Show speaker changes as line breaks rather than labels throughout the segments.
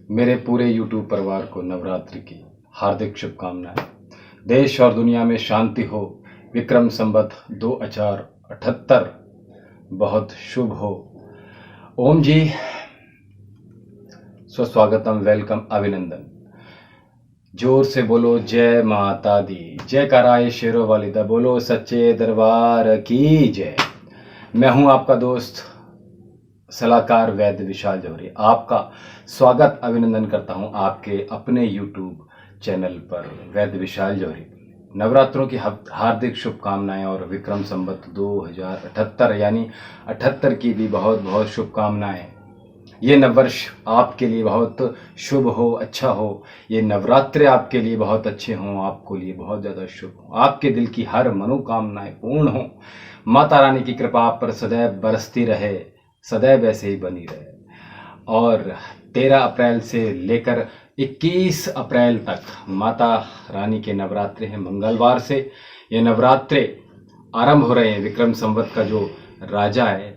मेरे पूरे YouTube परिवार को नवरात्रि की हार्दिक शुभकामनाएं। देश और दुनिया में शांति हो। विक्रम संवत 2078 बहुत शुभ हो। ओम जी, स्वस्वागतम, वेलकम, अभिनंदन। जोर से बोलो जय माता दी, जय कराए शेरों वाली दा, बोलो सच्चे दरबार की जय। मैं हूं आपका दोस्त सलाहकार वैद्य विशाल जौहरी, आपका स्वागत अभिनंदन करता हूं आपके अपने YouTube चैनल पर वैद्य विशाल जौहरी। नवरात्रों की हार्दिक शुभकामनाएं और विक्रम संवत 2078 यानी 78 की भी बहुत बहुत शुभकामनाएं। ये नववर्ष आपके लिए बहुत शुभ हो, अच्छा हो। ये नवरात्रे आपके लिए बहुत अच्छे हों, आपको लिए बहुत ज़्यादा शुभ हो। आपके दिल की हर मनोकामनाएं पूर्ण हो। माता रानी की कृपा आप पर सदैव बरसती रहे, सदैव ऐसे ही बनी रहे। और 13 अप्रैल से लेकर 21 अप्रैल तक माता रानी के नवरात्रे हैं। मंगलवार से ये नवरात्रे आरंभ हो रहे हैं। विक्रम संवत का जो राजा है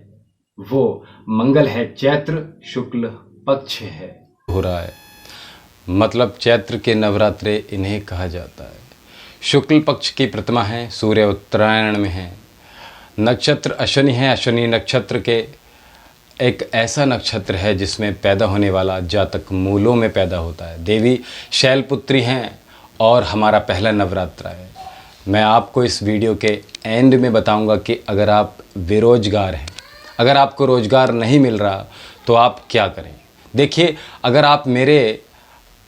वो मंगल है, चैत्र शुक्ल पक्ष है हो रहा है, मतलब चैत्र के नवरात्रे इन्हें कहा जाता है। शुक्ल पक्ष की प्रतिमा है, सूर्य उत्तरायण में है, नक्षत्र अश्विनी है। अश्विनी नक्षत्र के एक ऐसा नक्षत्र है जिसमें पैदा होने वाला जातक मूलों में पैदा होता है। देवी शैलपुत्री हैं और हमारा पहला नवरात्र है। मैं आपको इस वीडियो के एंड में बताऊंगा कि अगर आप बेरोजगार हैं, अगर आपको रोजगार नहीं मिल रहा तो आप क्या करें। देखिए, अगर आप मेरे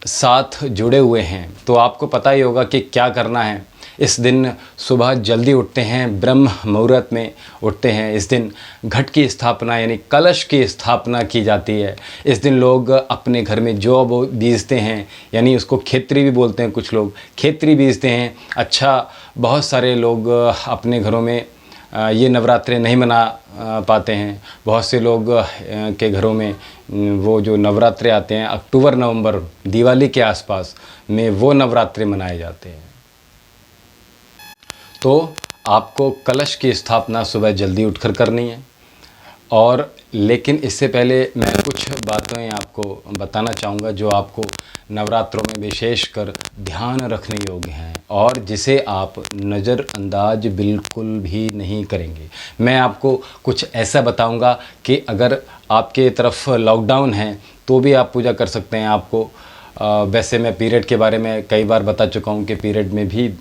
साथ जुड़े हुए हैं तो आपको पता ही होगा कि क्या करना है। इस दिन सुबह जल्दी उठते हैं, ब्रह्म मुहूर्त में उठते हैं। इस दिन घट की स्थापना यानी कलश की स्थापना की जाती है। इस दिन लोग अपने घर में जौ बीजते हैं, यानी उसको खेतरी भी बोलते हैं, कुछ लोग खेतरी बीजते हैं। अच्छा, बहुत सारे लोग अपने घरों में ये नवरात्रे नहीं मना पाते हैं। बहुत से लोग के घरों में वो जो नवरात्रे आते हैं अक्टूबर नवंबर दिवाली के आसपास में, वो नवरात्रे मनाए जाते हैं। तो आपको कलश की स्थापना सुबह जल्दी उठकर करनी है। और लेकिन इससे पहले मैं कुछ बातें आपको बताना चाहूँगा जो आपको नवरात्रों में विशेषकर ध्यान रखने योग्य हैं और जिसे आप नज़रअंदाज बिल्कुल भी नहीं करेंगे। मैं आपको कुछ ऐसा बताऊंगा कि अगर आपके तरफ लॉकडाउन है तो भी आप पूजा कर सकते हैं। आपको वैसे मैं पीरियड के बारे में कई बार बता चुका हूँ कि पीरियड में भी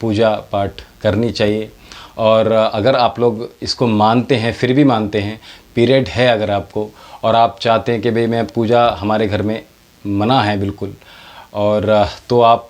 पूजा पाठ करनी चाहिए। और अगर आप लोग इसको मानते हैं, फिर भी मानते हैं, पीरियड है अगर आपको और आप चाहते हैं कि भाई मैं पूजा, हमारे घर में मना है बिल्कुल, और तो आप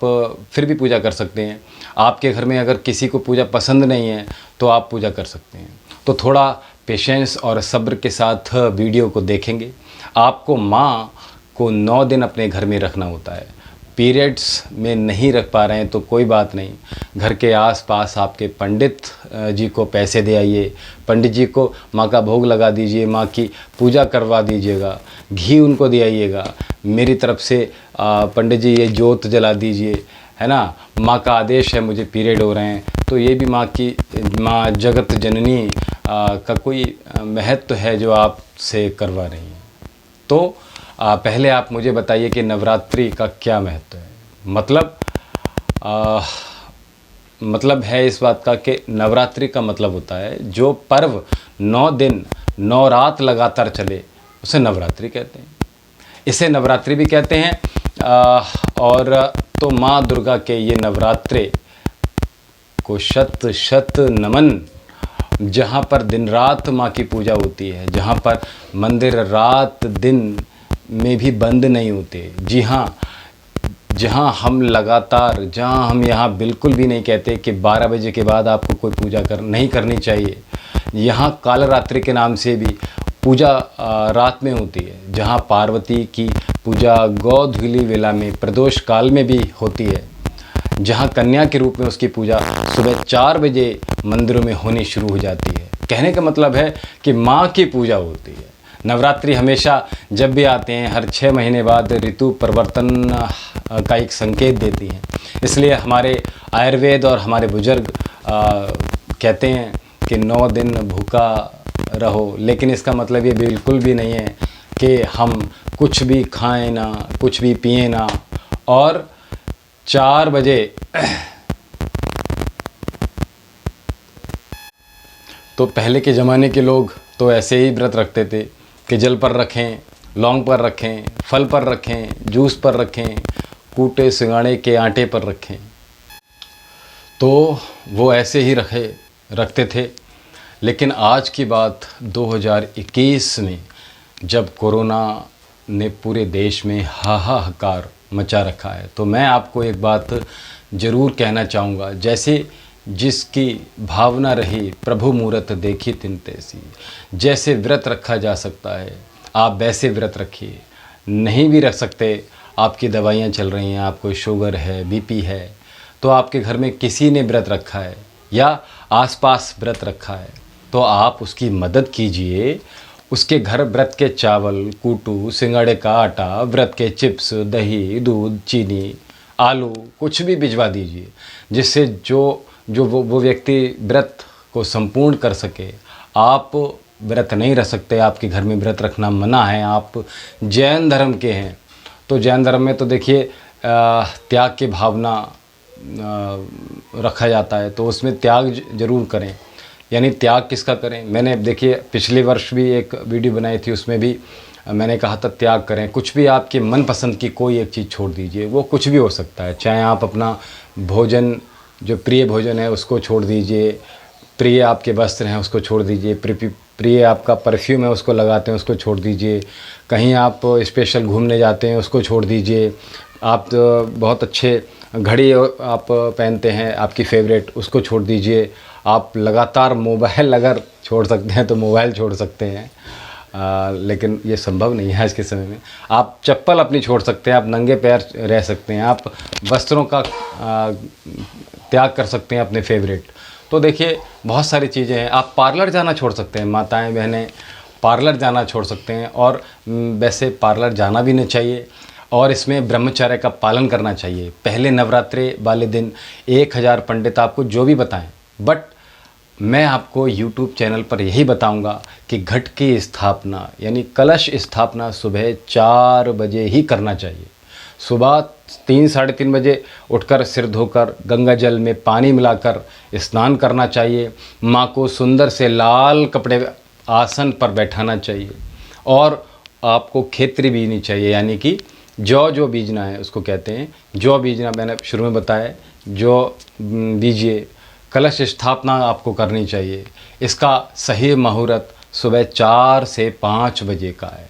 फिर भी पूजा कर सकते हैं। आपके घर में अगर किसी को पूजा पसंद नहीं है तो आप पूजा कर सकते हैं। तो थोड़ा पेशेंस और सब्र के साथ वीडियो को देखेंगे। आपको माँ को 9 दिन अपने घर में रखना होता है। पीरियड्स में नहीं रख पा रहे हैं तो कोई बात नहीं, घर के आसपास आपके पंडित जी को पैसे दे आइए, पंडित जी को माँ का भोग लगा दीजिए, माँ की पूजा करवा दीजिएगा, घी उनको दे आइएगा। मेरी तरफ से पंडित जी ये जोत जला दीजिए, है ना। माँ का आदेश है, मुझे पीरियड हो रहे हैं, तो ये भी माँ जगत जननी का कोई महत्व है जो आपसे करवा रही हैं। तो पहले आप मुझे बताइए कि नवरात्रि का क्या महत्व है। मतलब है इस बात का कि नवरात्रि का मतलब होता है जो पर्व 9 दिन 9 रात लगातार चले, उसे नवरात्रि कहते हैं। इसे नवरात्रि भी कहते हैं। और तो माँ दुर्गा के ये नवरात्रे को शत शत नमन। जहाँ पर दिन रात माँ की पूजा होती है, जहाँ पर मंदिर रात दिन में भी बंद नहीं होते। जी हाँ, जहाँ हम लगातार, जहाँ हम यहाँ बिल्कुल भी नहीं कहते कि 12 बजे के बाद आपको कोई पूजा नहीं करनी चाहिए। यहाँ कालरात्रि के नाम से भी पूजा रात में होती है। जहाँ पार्वती की पूजा गोधूली वेला में प्रदोष काल में भी होती है। जहाँ कन्या के रूप में उसकी पूजा सुबह 4 बजे मंदिरों में होनी शुरू हो जाती है। कहने का मतलब है कि माँ की पूजा होती है। नवरात्रि हमेशा जब भी आते हैं हर 6 महीने बाद ऋतु परिवर्तन का एक संकेत देती हैं। इसलिए हमारे आयुर्वेद और हमारे बुजुर्ग कहते हैं कि 9 दिन भूखा रहो, लेकिन इसका मतलब ये बिल्कुल भी नहीं है कि हम कुछ भी खाएं ना, कुछ भी पिए ना, और 4 बजे तो पहले के ज़माने के लोग तो ऐसे ही व्रत रखते थे कि जल पर रखें, लौंग पर रखें, फल पर रखें, जूस पर रखें, कूटे सिंगाड़े के आटे पर रखें। तो वो ऐसे ही रखते थे। लेकिन आज की बात 2021 में, जब कोरोना ने पूरे देश में हाहाकार मचा रखा है, तो मैं आपको एक बात ज़रूर कहना चाहूँगा, जैसे जिसकी भावना रही प्रभु मूरत देखी तिन तैसी। जैसे व्रत रखा जा सकता है आप वैसे व्रत रखिए। नहीं भी रख सकते, आपकी दवाइयाँ चल रही हैं, आपको शुगर है, बीपी है, तो आपके घर में किसी ने व्रत रखा है या आसपास व्रत रखा है, तो आप उसकी मदद कीजिए। उसके घर व्रत के चावल, कूटू, सिंगाड़े का आटा, व्रत के चिप्स, दही, दूध, चीनी, आलू, कुछ भी भिजवा दीजिए, जिससे जो वो व्यक्ति व्रत को संपूर्ण कर सके। आप व्रत नहीं रख सकते, आपके घर में व्रत रखना मना है, आप जैन धर्म के हैं, तो जैन धर्म में तो देखिए त्याग की भावना रखा जाता है, तो उसमें त्याग जरूर करें। यानी त्याग किसका करें? मैंने देखिए पिछले वर्ष भी एक वीडियो बनाई थी, उसमें भी मैंने कहा था त्याग करें। कुछ भी आपकी मनपसंद की कोई एक चीज़ छोड़ दीजिए, वो कुछ भी हो सकता है। चाहे आप अपना भोजन, जो प्रिय भोजन है उसको छोड़ दीजिए, प्रिय आपके वस्त्र हैं उसको छोड़ दीजिए, प्रिय आपका परफ्यूम है उसको लगाते हैं उसको छोड़ दीजिए, कहीं आप स्पेशल घूमने जाते हैं उसको छोड़ दीजिए, आप बहुत अच्छे घड़ी आप पहनते हैं आपकी फेवरेट, उसको छोड़ दीजिए। आप लगातार मोबाइल अगर छोड़ सकते हैं तो मोबाइल छोड़ सकते हैं, लेकिन ये संभव नहीं है आज के समय में। आप चप्पल अपनी छोड़ सकते हैं, आप नंगे पैर रह सकते हैं, आप वस्त्रों का त्याग कर सकते हैं अपने फेवरेट। तो देखिए बहुत सारी चीज़ें हैं। आप पार्लर जाना छोड़ सकते हैं, माताएं बहनें पार्लर जाना छोड़ सकते हैं, और वैसे पार्लर जाना भी नहीं चाहिए, और इसमें ब्रह्मचर्य का पालन करना चाहिए। पहले नवरात्रे वाले दिन 1000 पंडित आपको जो भी बताएं, बट मैं आपको YouTube चैनल पर यही बताऊंगा कि घट की स्थापना यानी कलश स्थापना सुबह 4 बजे ही करना चाहिए। सुबह 3 साढ़े 3 बजे उठकर सिर धोकर गंगा जल में पानी मिलाकर स्नान करना चाहिए। माँ को सुंदर से लाल कपड़े आसन पर बैठाना चाहिए, और आपको खेत्री बीजनी चाहिए, यानी कि जौ बीजना है उसको कहते हैं। जौ बीजना मैंने शुरू में बताया, जौ बीजिए। कलश स्थापना आपको करनी चाहिए। इसका सही मुहूर्त सुबह 4 से 5 बजे का है।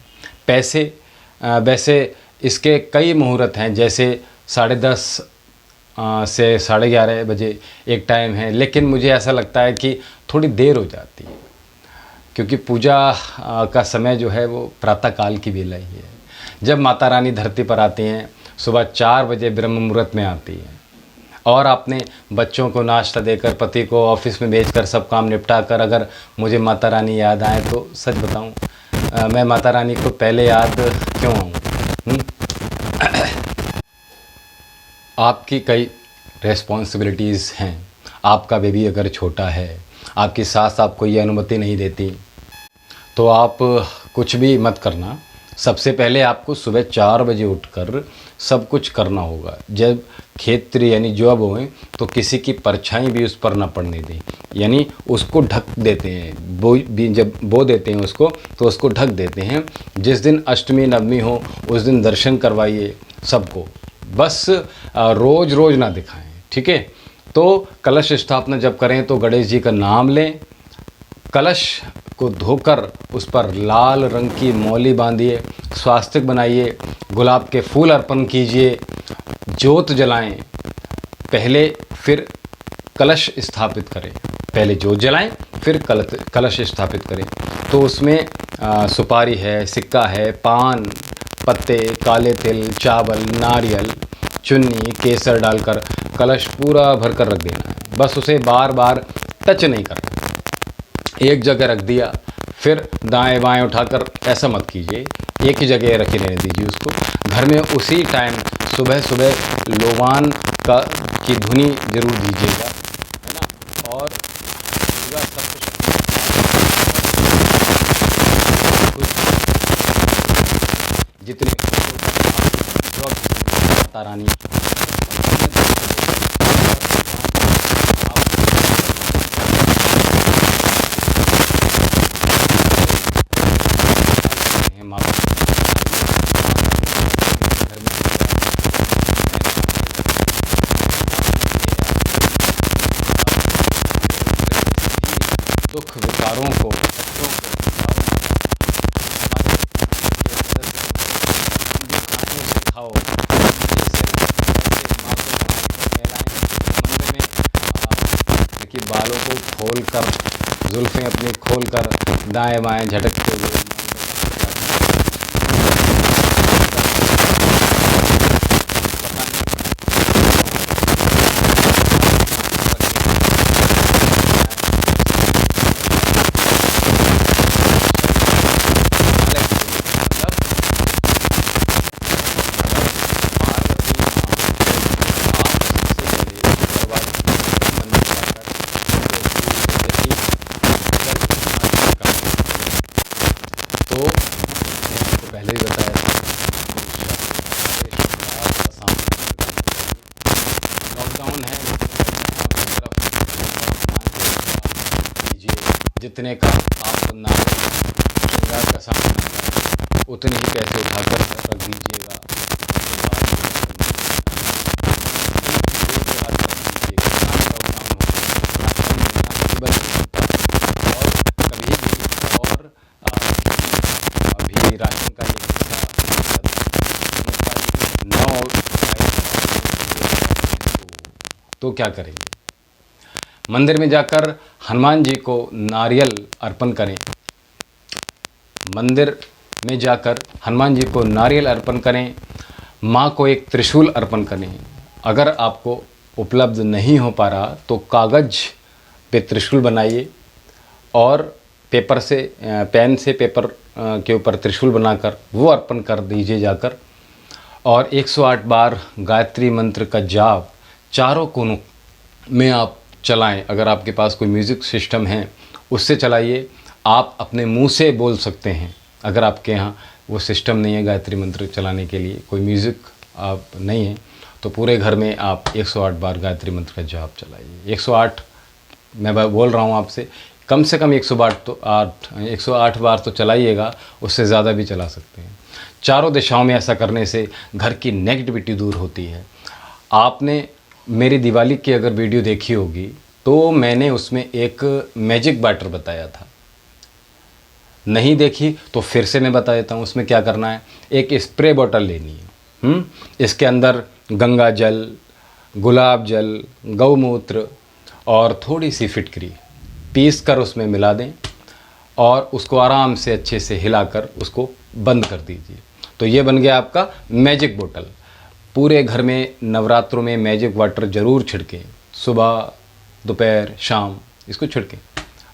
वैसे इसके कई मुहूर्त हैं, जैसे 10:30 से 11:30 बजे एक टाइम है, लेकिन मुझे ऐसा लगता है कि थोड़ी देर हो जाती है, क्योंकि पूजा का समय जो है वो प्रातःकाल की वेला ही है। जब माता रानी धरती पर आती हैं सुबह 4 बजे ब्रह्म मुहूर्त में आती हैं, और आपने बच्चों को नाश्ता देकर, पति को ऑफिस में भेजकर, सब काम निपटा कर अगर मुझे माता रानी याद आए, तो सच बताऊं मैं माता रानी को पहले याद क्यों आऊँ? आपकी कई रेस्पॉन्सिबिलिटीज़ हैं। आपका बेबी अगर छोटा है, आपकी सास आपको ये अनुमति नहीं देती, तो आप कुछ भी मत करना। सबसे पहले आपको सुबह 4 बजे उठकर सब कुछ करना होगा। जब खेत्री यानी जौ बोएं तो किसी की परछाई भी उस पर ना पड़ने दें, यानी उसको ढक देते हैं। जब बो देते हैं उसको, तो उसको ढक देते हैं। जिस दिन अष्टमी नवमी हो उस दिन दर्शन करवाइए सबको, बस रोज़ रोज़ ना दिखाएं, ठीक है? तो कलश स्थापना जब करें तो गणेश जी का नाम लें, कलश को धोकर उस पर लाल रंग की मौली बांधिए, स्वास्तिक बनाइए, गुलाब के फूल अर्पण कीजिए, जोत जलाएं पहले, फिर कलश स्थापित करें। पहले जोत जलाएं फिर कलश स्थापित करें। तो उसमें सुपारी है, सिक्का है, पान पत्ते, काले तिल, चावल, नारियल, चुन्नी, केसर डालकर कलश पूरा भरकर रख देना है। बस उसे बार बार टच नहीं करना। एक जगह रख दिया, फिर दाएं बाएं उठाकर ऐसा मत कीजिए, एक ही जगह रखे रहने दीजिए उसको। घर में उसी टाइम सुबह सुबह लोबान की धुनी जरूर दीजिएगा, है ना? और पूरा सब कुछ जितने माता रानी दुख विकारों को खाओ कि बालों को खोल कर जुल्फें अपनी खोल कर दाएं बाएं झटकते हुए तो पहले ही बताया लॉकडाउन है, जितने का आप श्रृंगार का सामान उतने ही पैसे उठाकर रख दीजिएगा। राशन का तो क्या करेंगे? मंदिर में जाकर हनुमान जी को नारियल अर्पण करें। मंदिर में जाकर हनुमान जी को नारियल अर्पण करें। माँ को एक त्रिशूल अर्पण करें। अगर आपको उपलब्ध नहीं हो पा रहा तो कागज़ पे त्रिशूल बनाइए और पेपर से पेन से पेपर के ऊपर त्रिशूल बनाकर वो अर्पण कर दीजिए जाकर। और 108 बार गायत्री मंत्र का जाप चारों कोनों में आप चलाएं। अगर आपके पास कोई म्यूज़िक सिस्टम है उससे चलाइए। आप अपने मुंह से बोल सकते हैं। अगर आपके यहाँ वो सिस्टम नहीं है गायत्री मंत्र चलाने के लिए, कोई म्यूज़िक आप नहीं है, तो पूरे घर में आप 108 बार गायत्री मंत्र का जाप चलाइए। 108 मैं बोल रहा हूँ आपसे, कम से कम 108 बार तो चलाइएगा, उससे ज़्यादा भी चला सकते हैं। चारों दिशाओं में ऐसा करने से घर की नेगेटिविटी दूर होती है। आपने मेरी दिवाली की अगर वीडियो देखी होगी तो मैंने उसमें एक मैजिक वाटर बताया था। नहीं देखी तो फिर से मैं बता देता हूँ। उसमें क्या करना है, एक स्प्रे बॉटल लेनी है। इसके अंदर गंगा जल, गुलाब जल, गौमूत्र और थोड़ी सी फिटकरी पीस कर उसमें मिला दें और उसको आराम से अच्छे से हिलाकर उसको बंद कर दीजिए। तो ये बन गया आपका मैजिक बोतल। पूरे घर में नवरात्रों में मैजिक वाटर ज़रूर छिड़कें। सुबह, दोपहर, शाम इसको छिड़कें।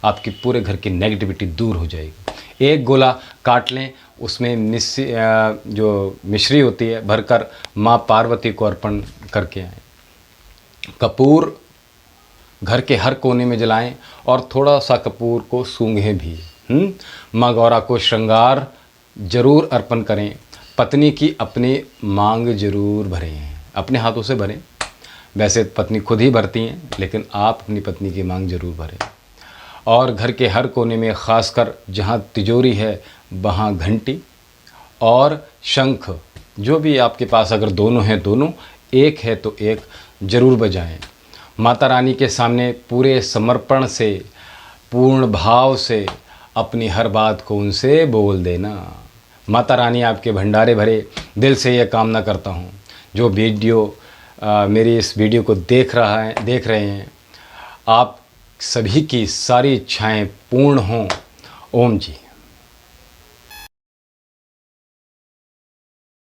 आपकी पूरे घर की नेगेटिविटी दूर हो जाएगी। एक गोला काट लें, उसमें जो मिश्री होती है भरकर माँ पार्वती को अर्पण करके आएँ। कपूर घर के हर कोने में जलाएं और थोड़ा सा कपूर को सूंघें भी। माँ गौरा को श्रृंगार जरूर अर्पण करें। पत्नी की अपनी मांग जरूर भरें, अपने हाथों से भरें। वैसे पत्नी खुद ही भरती हैं, लेकिन आप अपनी पत्नी की मांग जरूर भरें। और घर के हर कोने में, ख़ासकर जहाँ तिजोरी है वहाँ घंटी और शंख, जो भी आपके पास, अगर दोनों हैं दोनों, एक है तो एक ज़रूर बजाएं। माता रानी के सामने पूरे समर्पण से, पूर्ण भाव से अपनी हर बात को उनसे बोल देना। माता रानी आपके भंडारे भरे। दिल से यह कामना करता हूँ जो मेरी इस वीडियो को देख रहे हैं, आप सभी की सारी इच्छाएं पूर्ण हों। ओम जी।